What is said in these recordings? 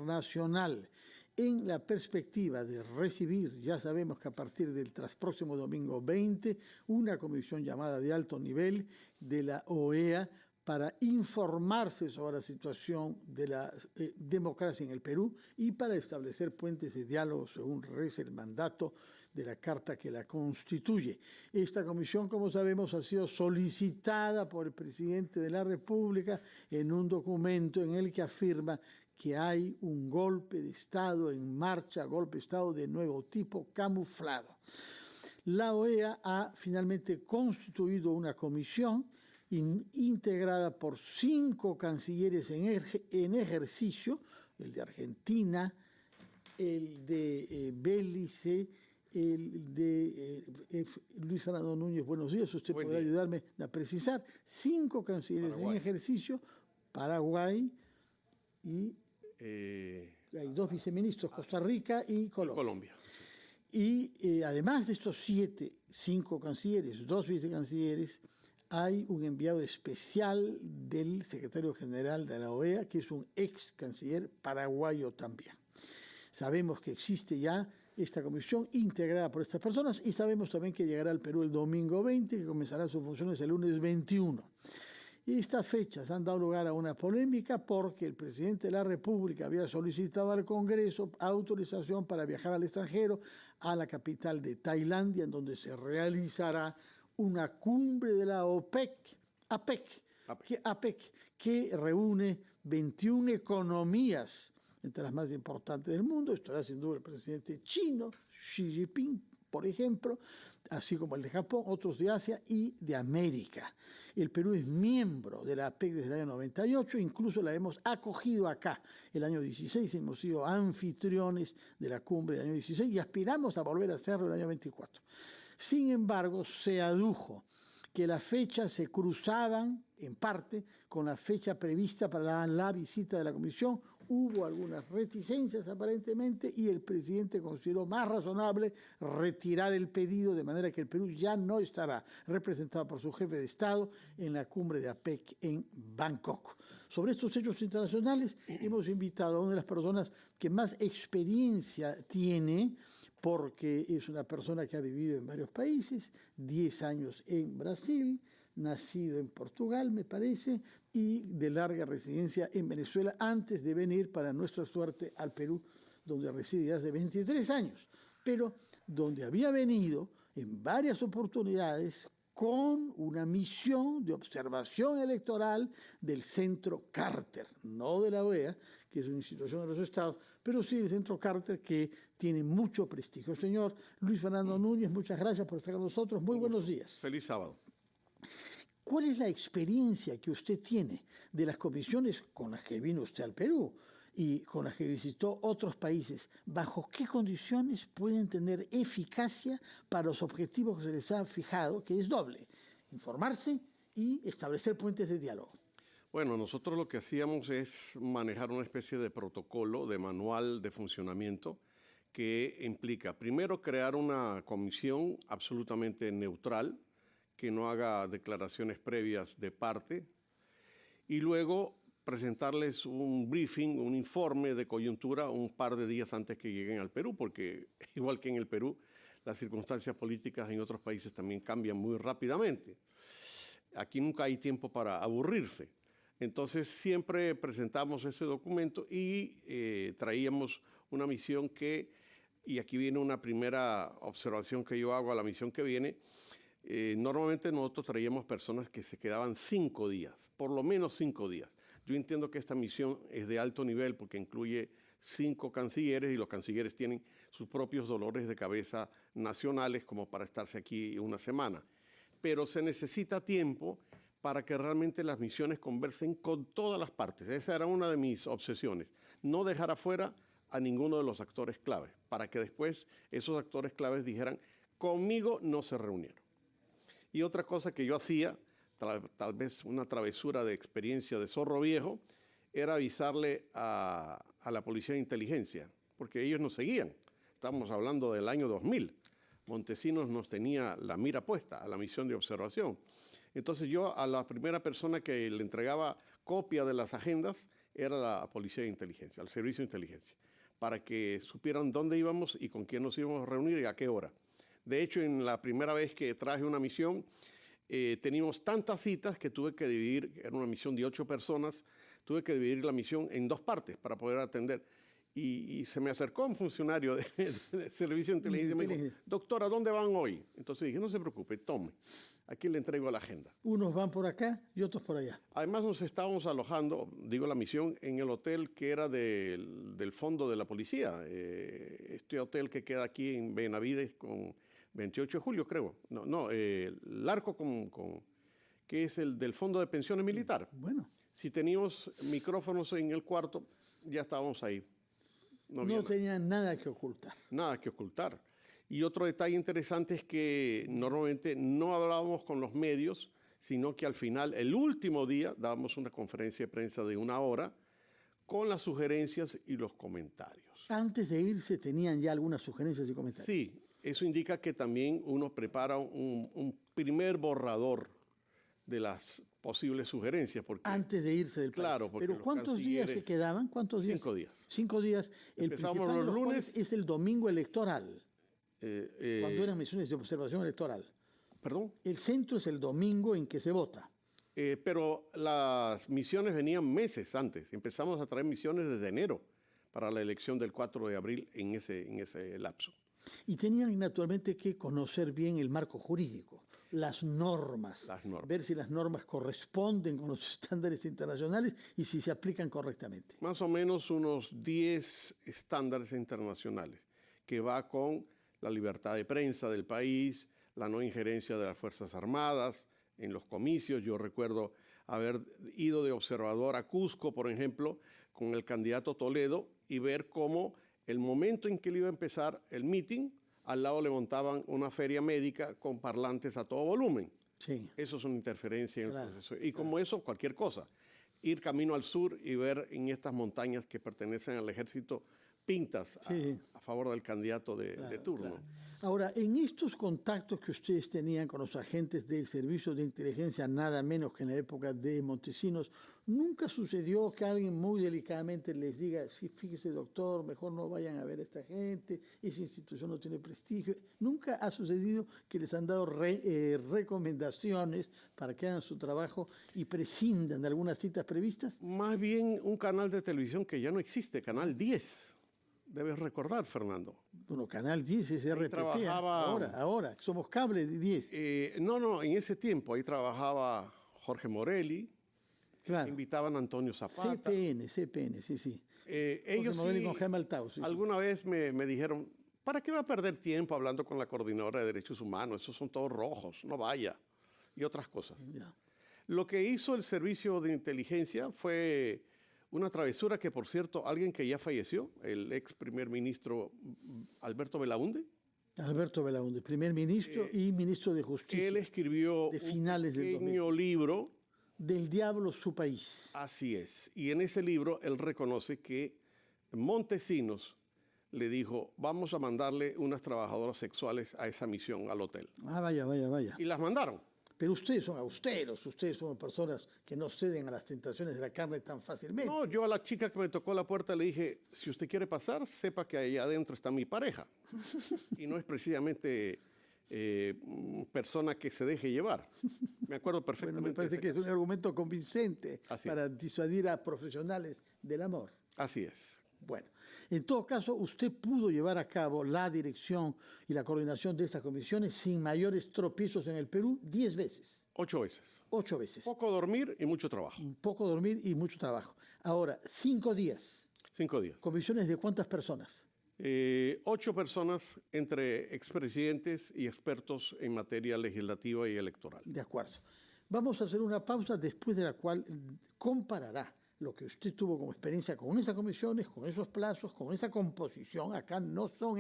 internacional en la perspectiva de recibir, ya sabemos que a partir del próximo domingo 20, una comisión llamada de alto nivel de la OEA para informarse sobre la situación de la democracia en el Perú y para establecer puentes de diálogo según reza el mandato de la carta que la constituye. Esta comisión, como sabemos, ha sido solicitada por el presidente de la República en un documento en el que afirma que hay un golpe de Estado en marcha, golpe de Estado de nuevo tipo, camuflado. La OEA ha finalmente constituido una comisión integrada por 5 cancilleres en ejercicio, el de Argentina, el de Belice, el de Luis Fernando Núñez. Buenos días, usted puede ayudarme a precisar. 5 cancilleres en ejercicio, Paraguay y hay 2 viceministros, Costa Rica y Colombia. Y además de estos 5 cancilleres, 2 vicecancilleres, hay un enviado especial del secretario general de la OEA, que es un ex canciller paraguayo también. Sabemos que existe ya esta comisión integrada por estas personas y sabemos también que llegará al Perú el domingo 20, que comenzará sus funciones el lunes 21. Y estas fechas han dado lugar a una polémica porque el presidente de la República había solicitado al Congreso autorización para viajar al extranjero, a la capital de Tailandia, en donde se realizará una cumbre de la APEC, que reúne 21 economías, entre las más importantes del mundo. Estará sin duda el presidente chino, Xi Jinping, por ejemplo, así como el de Japón, otros de Asia y de América. El Perú es miembro de la APEC desde el año 98, incluso la hemos acogido acá. El año 16 hemos sido anfitriones de la cumbre del año 16 y aspiramos a volver a hacerlo el año 24. Sin embargo, se adujo que las fechas se cruzaban en parte con la fecha prevista para la visita de la comisión. Hubo algunas reticencias aparentemente y el presidente consideró más razonable retirar el pedido, de manera que el Perú ya no estará representado por su jefe de Estado en la cumbre de APEC en Bangkok. Sobre estos hechos internacionales hemos invitado a una de las personas que más experiencia tiene, porque es una persona que ha vivido en varios países, 10 años en Brasil, nacido en Portugal, me parece, y de larga residencia en Venezuela antes de venir, para nuestra suerte, al Perú, donde reside hace 23 años, pero donde había venido en varias oportunidades con una misión de observación electoral del Centro Carter, no de la OEA, que es una institución de los Estados, pero sí del Centro Carter, que tiene mucho prestigio. Señor Luis Fernando Núñez, muchas gracias por estar con nosotros. Muy buenos días. Feliz sábado. ¿Cuál es la experiencia que usted tiene de las comisiones con las que vino usted al Perú y con las que visitó otros países? ¿Bajo qué condiciones pueden tener eficacia para los objetivos que se les ha fijado, que es doble: informarse y establecer puentes de diálogo? Bueno, nosotros lo que hacíamos es manejar una especie de protocolo, de manual de funcionamiento, que implica, primero, crear una comisión absolutamente neutral, que no haga declaraciones previas de parte, y luego presentarles un briefing, un informe de coyuntura un par de días antes que lleguen al Perú, porque igual que en el Perú, las circunstancias políticas en otros países también cambian muy rápidamente. Aquí nunca hay tiempo para aburrirse. Entonces siempre presentamos ese documento y traíamos una misión que, y aquí viene una primera observación que yo hago a la misión que viene. Normalmente nosotros traíamos personas que se quedaban 5 días, por lo menos 5 días. Yo entiendo que esta misión es de alto nivel porque incluye 5 cancilleres y los cancilleres tienen sus propios dolores de cabeza nacionales como para estarse aquí una semana. Pero se necesita tiempo para que realmente las misiones conversen con todas las partes. Esa era una de mis obsesiones, no dejar afuera a ninguno de los actores claves, para que después esos actores claves dijeran, conmigo no se reunieron. Y otra cosa que yo hacía, tal vez una travesura de experiencia de zorro viejo, era avisarle a la policía de inteligencia, porque ellos nos seguían. Estamos hablando del año 2000. Montesinos nos tenía la mira puesta a la misión de observación. Entonces yo a la primera persona que le entregaba copia de las agendas, era la Policía de Inteligencia, el Servicio de Inteligencia, para que supieran dónde íbamos y con quién nos íbamos a reunir y a qué hora. De hecho, en la primera vez que traje una misión, teníamos tantas citas que tuve que dividir, era una misión de 8 personas, tuve que dividir la misión en 2 partes para poder atender. Y se me acercó un funcionario del Servicio de Inteligencia y me dijo, doctor, ¿a dónde van hoy? Entonces dije, no se preocupe, tome, aquí le entrego la agenda. Unos van por acá y otros por allá. Además nos estábamos alojando, digo la misión, en el hotel que era del fondo de la policía. Este hotel que queda aquí en Benavides con 28 de julio, creo. El arco que es el del fondo de pensiones militar. Bueno. Si teníamos micrófonos en el cuarto, ya estábamos ahí. No tenían nada que ocultar. Nada que ocultar. Y otro detalle interesante es que normalmente no hablábamos con los medios, sino que al final, el último día, dábamos una conferencia de prensa de 1 hora con las sugerencias y los comentarios. Antes de irse, ¿tenían ya algunas sugerencias y comentarios? Sí, eso indica que también uno prepara un primer borrador de las posibles sugerencias. Porque, antes de irse del país. Claro, porque ¿Pero cuántos días se quedaban? ¿Cuántos días? 5 días. 5 días. El Empezamos los lunes. Es el domingo electoral. Cuando eran misiones de observación electoral. ¿Perdón? El centro es el domingo en que se vota. Pero las misiones venían meses antes. Empezamos a traer misiones desde enero para la elección del 4 de abril en ese lapso. Y tenían naturalmente que conocer bien el marco jurídico, las normas, ver si las normas corresponden con los estándares internacionales y si se aplican correctamente. Más o menos unos 10 estándares internacionales, que va con la libertad de prensa del país, la no injerencia de las Fuerzas Armadas en los comicios. Yo recuerdo haber ido de observador a Cusco, por ejemplo, con el candidato Toledo y ver cómo el momento en que él iba a empezar el meeting, al lado le montaban una feria médica con parlantes a todo volumen. Sí. Eso es una interferencia en el proceso. Y como eso, cualquier cosa. Ir camino al sur y ver en estas montañas que pertenecen al ejército pintas a favor del candidato de turno. Claro. Ahora, en estos contactos que ustedes tenían con los agentes del Servicio de Inteligencia, nada menos que en la época de Montesinos, ¿nunca sucedió que alguien muy delicadamente les diga, sí, fíjese doctor, mejor no vayan a ver a esta gente, esa institución no tiene prestigio? ¿Nunca ha sucedido que les han dado recomendaciones para que hagan su trabajo y prescindan de algunas citas previstas? Más bien un canal de televisión que ya no existe, Canal 10. Debes recordar, Fernando. Bueno, Canal 10 es RPP. Ahora, somos cable de 10. No, en ese tiempo ahí trabajaba Jorge Morelli. Claro. Invitaban a Antonio Zapata. CPN, sí. Ellos Morelli con Jaime Altao, sí. Alguna vez me dijeron, ¿para qué va a perder tiempo hablando con la Coordinadora de Derechos Humanos? Esos son todos rojos, no vaya. Y otras cosas. Ya. Lo que hizo el Servicio de Inteligencia fue una travesura que, por cierto, alguien que ya falleció, el ex primer ministro Alberto Belaúnde. Alberto Belaúnde, primer ministro y ministro de Justicia. Él escribió de finales un pequeño libro. Del diablo su país. Así es. Y en ese libro él reconoce que Montesinos le dijo, vamos a mandarle unas trabajadoras sexuales a esa misión, al hotel. Ah, vaya. Y las mandaron. Pero ustedes son austeros, ustedes son personas que no ceden a las tentaciones de la carne tan fácilmente. No, yo a la chica que me tocó la puerta le dije, si usted quiere pasar, sepa que ahí adentro está mi pareja. Y no es precisamente persona que se deje llevar. Me acuerdo perfectamente. Bueno, me parece que es un argumento convincente para disuadir a profesionales del amor. Así es. Bueno, en todo caso, usted pudo llevar a cabo la dirección y la coordinación de estas comisiones sin mayores tropiezos en el Perú 10 veces. 8 veces. 8 veces. Poco dormir y mucho trabajo. Poco dormir y mucho trabajo. Ahora, 5 días. 5 días. ¿Comisiones de cuántas personas? 8 personas entre expresidentes y expertos en materia legislativa y electoral. De acuerdo. Vamos a hacer una pausa después de la cual comparará lo que usted tuvo como experiencia con esas comisiones, con esos plazos, con esa composición. Acá no son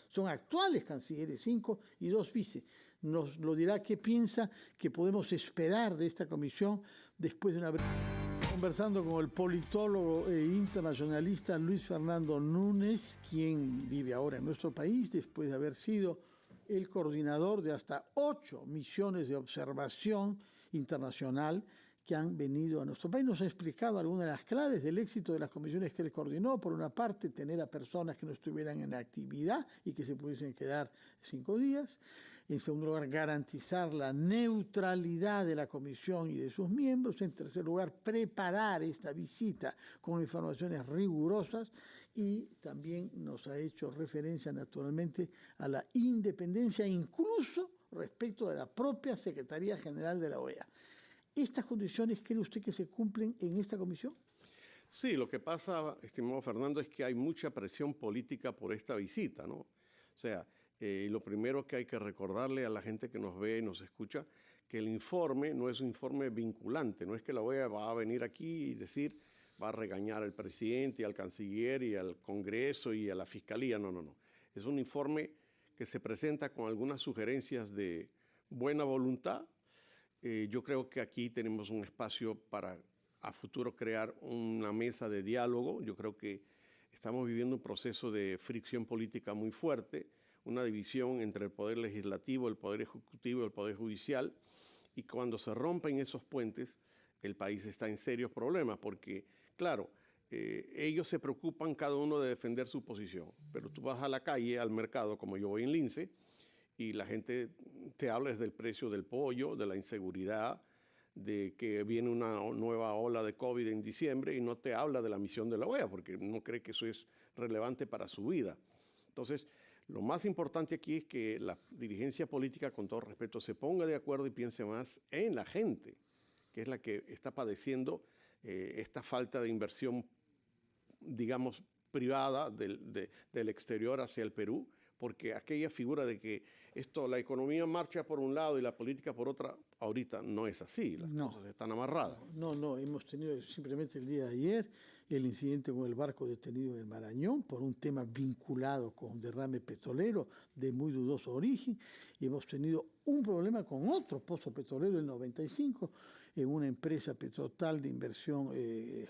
son actuales cancilleres, 5 y 2 vice. Nos lo dirá qué piensa que podemos esperar de esta comisión después de una breve... Conversando con el politólogo e internacionalista Luis Fernando Núñez, quien vive ahora en nuestro país después de haber sido el coordinador de hasta 8 misiones de observación internacional que han venido a nuestro país. Nos ha explicado algunas de las claves del éxito de las comisiones que él coordinó. Por una parte, tener a personas que no estuvieran en actividad y que se pudiesen quedar 5 días. En segundo lugar, garantizar la neutralidad de la comisión y de sus miembros. En tercer lugar, preparar esta visita con informaciones rigurosas. Y también nos ha hecho referencia naturalmente a la independencia, incluso respecto de la propia Secretaría General de la OEA. ¿Estas condiciones cree usted que se cumplen en esta comisión? Sí, lo que pasa, estimado Fernando, es que hay mucha presión política por esta visita, ¿no? O sea, lo primero que hay que recordarle a la gente que nos ve y nos escucha, que el informe no es un informe vinculante, no es que la OEA va a venir aquí y decir, va a regañar al presidente y al canciller y al Congreso y a la Fiscalía, no. Es un informe que se presenta con algunas sugerencias de buena voluntad. Yo creo que aquí tenemos un espacio para a futuro crear una mesa de diálogo. Yo creo que estamos viviendo un proceso de fricción política muy fuerte, una división entre el Poder Legislativo, el Poder Ejecutivo y el Poder Judicial, y cuando se rompen esos puentes, el país está en serios problemas, porque, claro, ellos se preocupan cada uno de defender su posición, pero tú vas a la calle, al mercado, como yo voy en Lince, y la gente te habla desde el precio del pollo, de la inseguridad, de que viene una nueva ola de COVID en diciembre y no te habla de la misión de la OEA porque no cree que eso es relevante para su vida. Entonces, lo más importante aquí es que la dirigencia política, con todo respeto, se ponga de acuerdo y piense más en la gente, que es la que está padeciendo esta falta de inversión, digamos, privada del exterior hacia el Perú, porque aquella figura de que la economía marcha por un lado y la política por otra, ahorita no es así, las cosas están amarradas. No, hemos tenido simplemente el día de ayer el incidente con el barco detenido en el Marañón por un tema vinculado con derrame petrolero de muy dudoso origen, y hemos tenido un problema con otro pozo petrolero en el 95 en una empresa Petrotal de inversión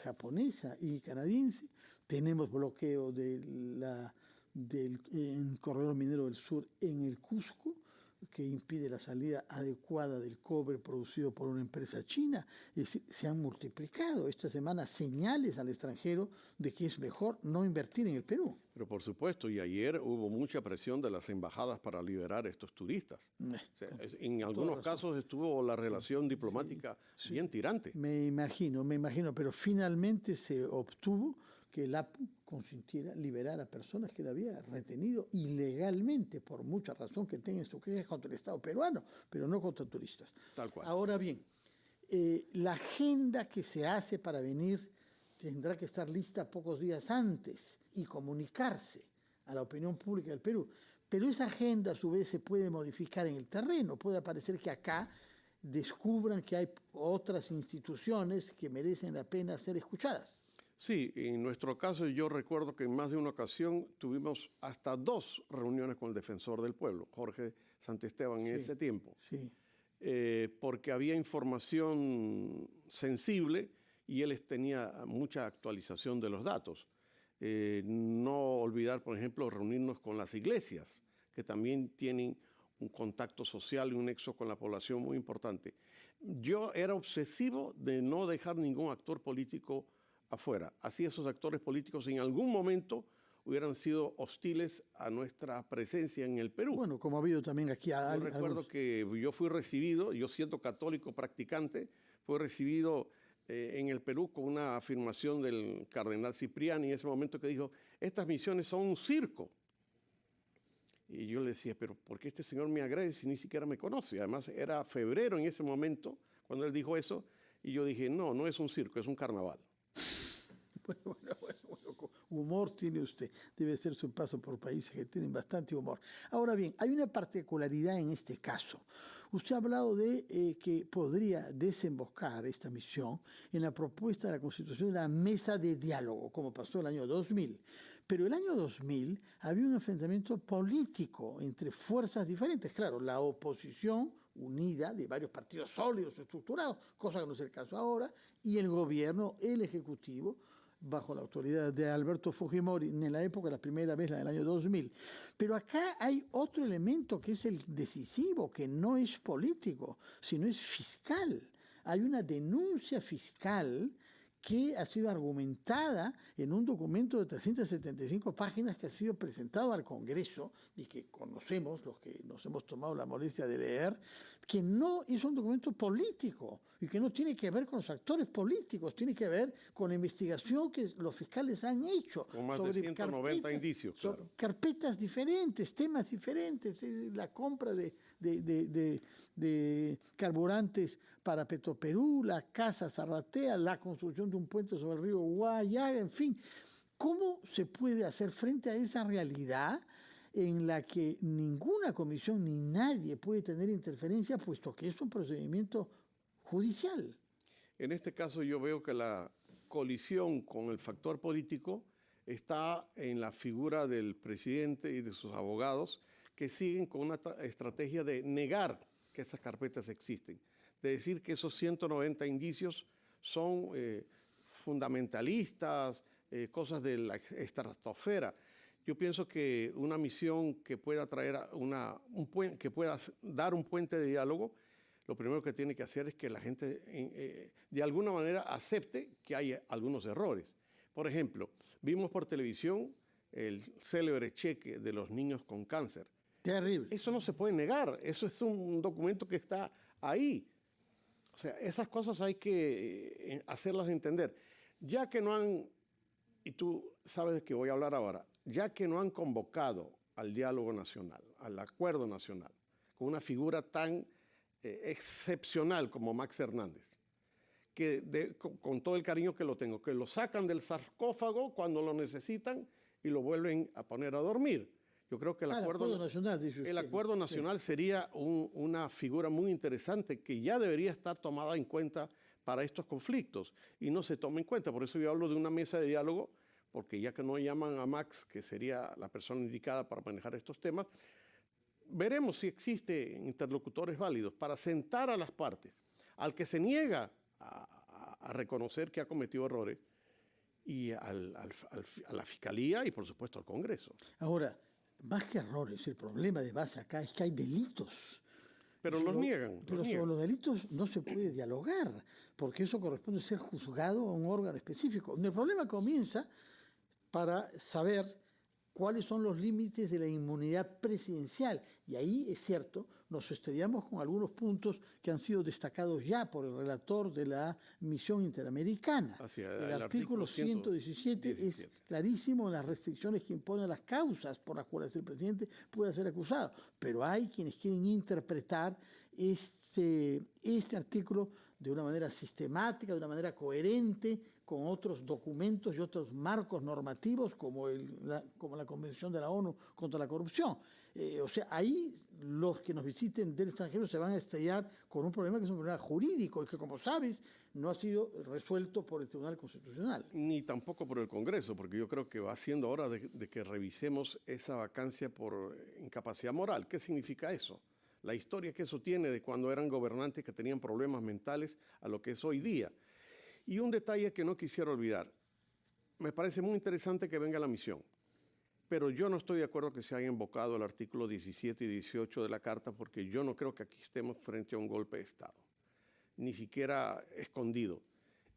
japonesa y canadiense. Tenemos bloqueo del corredor minero del sur en el Cusco, que impide la salida adecuada del cobre producido por una empresa china. Es decir, se han multiplicado esta semana señales al extranjero de que es mejor no invertir en el Perú. Pero por supuesto, y ayer hubo mucha presión de las embajadas para liberar a estos turistas. O sea, en algunos casos estuvo la relación diplomática bien tirante. Me imagino, pero finalmente se obtuvo que el APU consintiera liberar a personas que la había retenido ilegalmente, por mucha razón que tengan su queja contra el Estado peruano, pero no contra turistas. Tal cual. Ahora bien, la agenda que se hace para venir tendrá que estar lista pocos días antes y comunicarse a la opinión pública del Perú. Pero esa agenda a su vez se puede modificar en el terreno. Puede parecer que acá descubran que hay otras instituciones que merecen la pena ser escuchadas. Sí, en nuestro caso yo recuerdo que en más de una ocasión tuvimos hasta 2 reuniones con el defensor del pueblo, Jorge Santisteban, en ese tiempo. Sí. Porque había información sensible y él tenía mucha actualización de los datos. No olvidar, por ejemplo, reunirnos con las iglesias, que también tienen un contacto social y un nexo con la población muy importante. Yo era obsesivo de no dejar ningún actor político afuera. Así esos actores políticos en algún momento hubieran sido hostiles a nuestra presencia en el Perú. Bueno, como ha habido también aquí. Yo recuerdo que yo fui recibido, yo siendo católico practicante, fui recibido en el Perú con una afirmación del cardenal Cipriani en ese momento que dijo, estas misiones son un circo. Y yo le decía, pero ¿por qué este señor me agrede si ni siquiera me conoce? Además era febrero en ese momento cuando él dijo eso y yo dije, no es un circo, es un carnaval. Bueno, humor tiene usted. Debe ser su paso por países que tienen bastante humor. Ahora bien, hay una particularidad en este caso. Usted ha hablado de que podría desembocar esta misión en la propuesta de la constitución de la mesa de diálogo, como pasó el año 2000. Pero el año 2000 había un enfrentamiento político entre fuerzas diferentes. Claro, la oposición unida de varios partidos sólidos, estructurados, cosa que no es el caso ahora, y el gobierno, el ejecutivo, bajo la autoridad de Alberto Fujimori, en la época, la primera vez, la del año 2000. Pero acá hay otro elemento que es el decisivo, que no es político, sino es fiscal. hay una denuncia fiscal que ha sido argumentada en un documento de 375 páginas que ha sido presentado al Congreso y que conocemos, los que nos hemos tomado la molestia de leer, que no es un documento político y que no tiene que ver con los actores políticos, tiene que ver con la investigación que los fiscales han hecho. Con más de 190 indicios. Claro. Carpetas diferentes, temas diferentes, la compra de carburantes para Petroperú, la casa Zarratea, la construcción de un puente sobre el río Guayaga, en fin. ¿Cómo se puede hacer frente a esa realidad en la que ninguna comisión ni nadie puede tener interferencia, puesto que es un procedimiento judicial? En este caso yo veo que la colisión con el factor político está en la figura del presidente y de sus abogados, que siguen con una estrategia de negar que esas carpetas existen, de decir que esos 190 indicios son fundamentalistas, cosas de la estratosfera. Yo pienso que una misión que pueda traer que pueda dar un puente de diálogo, lo primero que tiene que hacer es que la gente de alguna manera acepte que hay algunos errores. Por ejemplo, vimos por televisión el célebre cheque de los niños con cáncer. Terrible. Eso no se puede negar, eso es un documento que está ahí. O sea, esas cosas hay que hacerlas entender. Ya que no han, y tú sabes de qué voy a hablar ahora, ya que no han convocado al diálogo nacional, al acuerdo nacional, con una figura tan excepcional como Max Hernández, que con todo el cariño que lo tengo, que lo sacan del sarcófago cuando lo necesitan y lo vuelven a poner a dormir. Yo creo que el acuerdo nacional, el acuerdo nacional sería una figura muy interesante que ya debería estar tomada en cuenta para estos conflictos y no se toma en cuenta. Por eso yo hablo de una mesa de diálogo, porque ya que no llaman a Max, que sería la persona indicada para manejar estos temas, veremos si existen interlocutores válidos para sentar a las partes, al que se niega a reconocer que ha cometido errores, y a la Fiscalía y, por supuesto, al Congreso. Ahora, más que errores, el problema de base acá es que hay delitos. Pero los niegan. Pero sobre los delitos no se puede dialogar, porque eso corresponde ser juzgado a un órgano específico. El problema comienza para saber cuáles son los límites de la inmunidad presidencial. Y ahí, es cierto, nos estrellamos con algunos puntos que han sido destacados ya por el relator de la misión interamericana. El artículo 117 es clarísimo en las restricciones que imponen las causas por las cuales el presidente puede ser acusado. Pero hay quienes quieren interpretar este artículo de una manera sistemática, de una manera coherente, con otros documentos y otros marcos normativos como la Convención de la ONU contra la corrupción. O sea, ahí los que nos visiten del extranjero se van a estrellar con un problema que es un problema jurídico y que, como sabes, no ha sido resuelto por el Tribunal Constitucional. Ni tampoco por el Congreso, porque yo creo que va siendo hora de que revisemos esa vacancia por incapacidad moral. ¿Qué significa eso? La historia que eso tiene de cuando eran gobernantes que tenían problemas mentales a lo que es hoy día. Y un detalle que no quisiera olvidar. Me parece muy interesante que venga la misión, pero yo no estoy de acuerdo que se haya invocado el artículo 17 y 18 de la Carta, porque yo no creo que aquí estemos frente a un golpe de Estado, ni siquiera escondido.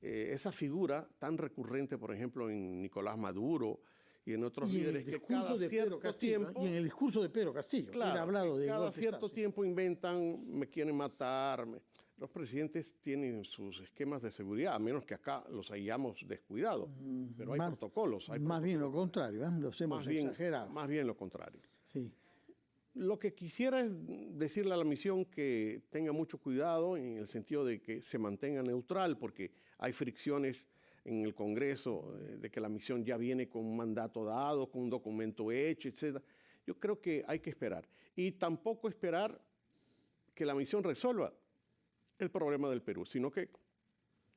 Esa figura tan recurrente, por ejemplo, en Nicolás Maduro y en otros líderes, que cada cierto tiempo... Y en el discurso de Pedro Castillo, claro, hablado de cada cierto tiempo inventan, me quieren matar. Los presidentes tienen sus esquemas de seguridad, a menos que acá los hayamos descuidado, pero hay protocolos. Más bien lo contrario, los hemos exagerado. Más bien lo contrario. Sí. Lo que quisiera es decirle a la misión que tenga mucho cuidado en el sentido de que se mantenga neutral, porque hay fricciones en el Congreso de que la misión ya viene con un mandato dado, con un documento hecho, etc. Yo creo que hay que esperar. Y tampoco esperar que la misión resuelva el problema del Perú, sino que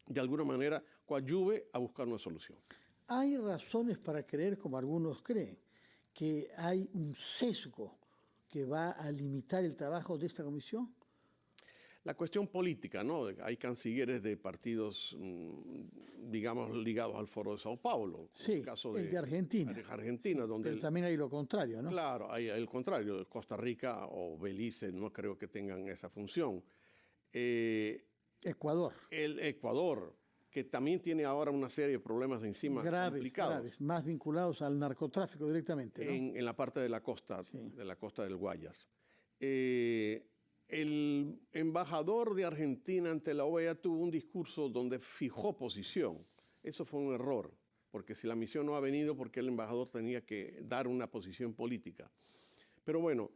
de alguna manera coadyuve a buscar una solución. Hay razones para creer, como algunos creen, que hay un sesgo que va a limitar el trabajo de esta comisión. La cuestión política, ¿no? Hay cancilleres de partidos, digamos, ligados al Foro de Sao Paulo. Sí, el caso de Argentina. Argentina, sí, donde pero también hay lo contrario, ¿no? Claro, hay el contrario. Costa Rica o Belice no creo que tengan esa función. Ecuador. El Ecuador, que también tiene ahora una serie de problemas de encima complicados. Más vinculados al narcotráfico directamente, ¿no? En la parte de la costa, Sí. de la costa del Guayas. El embajador de Argentina ante la OEA tuvo un discurso donde fijó posición. Eso fue un error, porque si la misión no ha venido, porque el embajador tenía que dar una posición política. Pero bueno,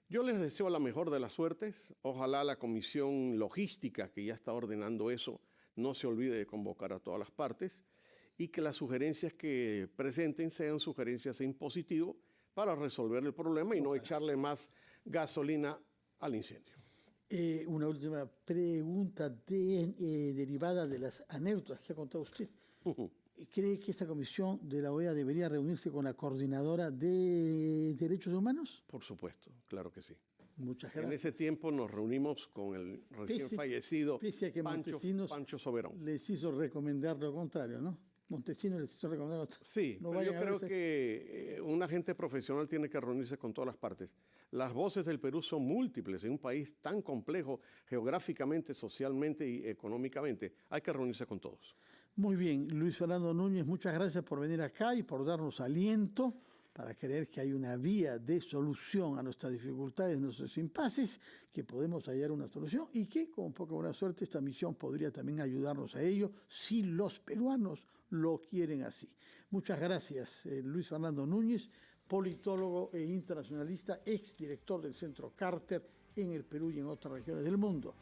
yo les deseo la mejor de las suertes. Ojalá la comisión logística que ya está ordenando eso no se olvide de convocar a todas las partes y que las sugerencias que presenten sean sugerencias en positivo para resolver el problema y no echarle más gasolina al incendio. Una última pregunta derivada de las anécdotas que ha contado usted. ¿Cree que esta comisión de la OEA debería reunirse con la coordinadora de derechos humanos? Por supuesto, claro que sí. Muchas gracias. En ese tiempo nos reunimos con el recién fallecido pese a que Pancho Soberón. Les hizo recomendar lo contrario, ¿no? Montesinos les hizo recomendar lo contrario. Sí, no pero yo creo veces... que un agente profesional tiene que reunirse con todas las partes. Las voces del Perú son múltiples en un país tan complejo geográficamente, socialmente y económicamente. Hay que reunirse con todos. Muy bien, Luis Fernando Núñez, muchas gracias por venir acá y por darnos aliento para creer que hay una vía de solución a nuestras dificultades, nuestros impases, que podemos hallar una solución y que con poca buena suerte esta misión podría también ayudarnos a ello si los peruanos lo quieren así. Muchas gracias, Luis Fernando Núñez, politólogo e internacionalista, exdirector del Centro Carter en el Perú y en otras regiones del mundo.